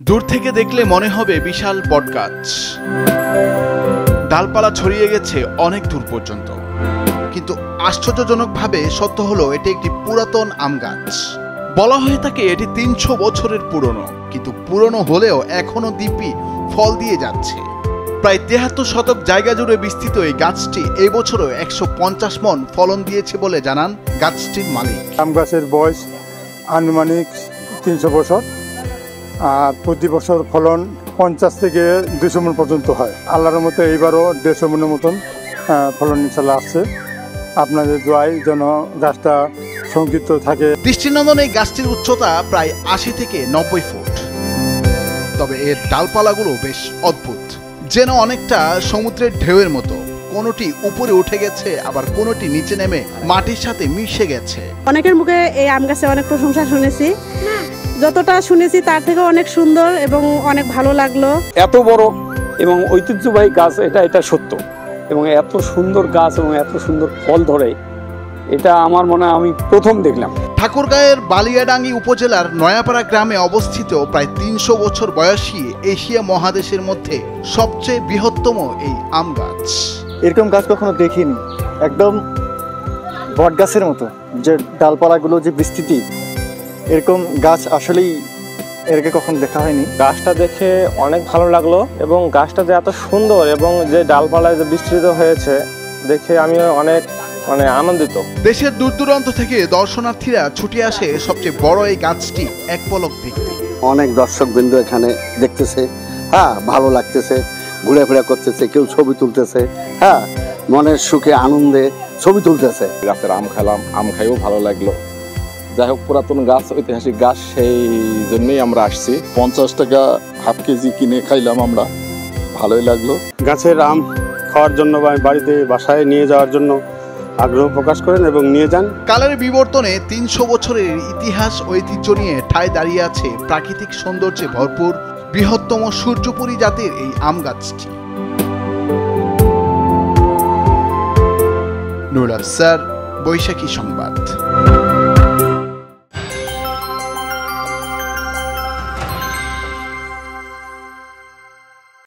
দূর থেকে দেখলে মনে হবে বিশাল বটগাছ, ডালপালা ছড়িয়ে গেছে অনেক দূর পর্যন্ত। কিন্তু আশ্চর্যজনকভাবে সত্য হলো এটি একটি পুরাতন আম গাছ। বলা হয়ে থাকে এটি ৩০০ বছরের পুরনো, কিন্তু পুরনো হলেও এখনো দিব্যি ফল দিয়ে যাচ্ছে। প্রায় ৭৩ শতক জায়গা জুড়ে বিস্তৃত এই গাছটি এই বছরও ১৫০ মণ ফলন দিয়েছে বলে জানান গাছটির মালিক। আম গাছের বয়স আনুমানিক ৩০০ বছর, আর প্রতি বছর ফলন ৫০ থেকে ২০০ মণ পর্যন্ত হয়। আল্লাহর মতো এইবারও ১৫০ মণের মতন ফলন ইনশাল্লাহ আসছে। আপনাদের দোয়ায় যেন গাছটা সংক্ষিপ্ত থাকে। দৃষ্টিনন্দন এই গাছটির উচ্চতা প্রায় ৮০ থেকে ৯০ ফুট। তবে এর ডালপালাগুলো বেশ অদ্ভুত, যেন অনেকটা সমুদ্রের ঢেউয়ের মতো। কোনোটি উপরে উঠে গেছে, আবার কোনোটি নিচে নেমে মাটির সাথে মিশে গেছে। অনেকের মুখে এই আম গাছে অনেক প্রশংসা শুনেছি, যতটা শুনেছি তার থেকে অনেক সুন্দর এবং অনেক ভালো লাগলো। এত বড় এবং ঐতিহ্যবাহী গাছ, এটা সত্য, এবং এত সুন্দর গাছ এবং এত সুন্দর ফল ধরে, এটা আমার মনে হয় আমি প্রথম দেখলাম। ঠাকুরগাঁয়ের বালিয়াডাঙ্গি উপজেলার নয়াপাড়া গ্রামে অবস্থিত প্রায় ৩০০ বছর বয়সী এশিয়া মহাদেশের মধ্যে সবচেয়ে বৃহত্তম এই আম গাছ। এরকম গাছ কখনো দেখিনি, একদম বট গাছের মতো, যে ডালপালাগুলো যে বিস্তৃতি, এরকম গাছ আসলেই এর আগে কখনো দেখা হয়নি। গাছটা দেখে অনেক ভালো লাগলো, এবং গাছটা যে এত সুন্দর এবং যে ডালপালায় যে বিস্তৃত হয়েছে দেখে আমি অনেক আনন্দিত। দেশের দূর দূরান্ত থেকে দর্শনার্থীরা ছুটে আসে সবচেয়ে বড় এই গাছটি এক পলক দেখতে। অনেক দর্শকবৃন্দ এখানে দেখতেছে, ভালো লাগতেছে, ঘুরে করতেছে, কেউ ছবি তুলতেছে, মনের সুখে আনন্দে ছবি তুলতেছে। গাছের আম খেলাম, আম খাইও ভালো লাগলো। যাই হোক, পুরাতন গাছ, ঐতিহাসিক গাছ, সেই জন্যই আমরা আসছি। ৫০ টাকা হাফ কেজি কিনে খাইলাম আমরা, ভালোই লাগলো। গাছের আম খাওয়ার জন্য বা বাড়িতে বাসায় নিয়ে যাওয়ার জন্য আগ্রহ প্রকাশ করেন এবং নিয়ে যান। কালের বিবর্তনে ৩০০ বছরের ইতিহাস ঐতিহ্য নিয়ে ঠায় দাঁড়িয়ে আছে প্রাকৃতিক সৌন্দর্যে ভরপুর বৃহত্তম সূর্যপুরী জাতের এই আম গাছটি। নুরুল আফসার, বৈশাখী সংবাদ।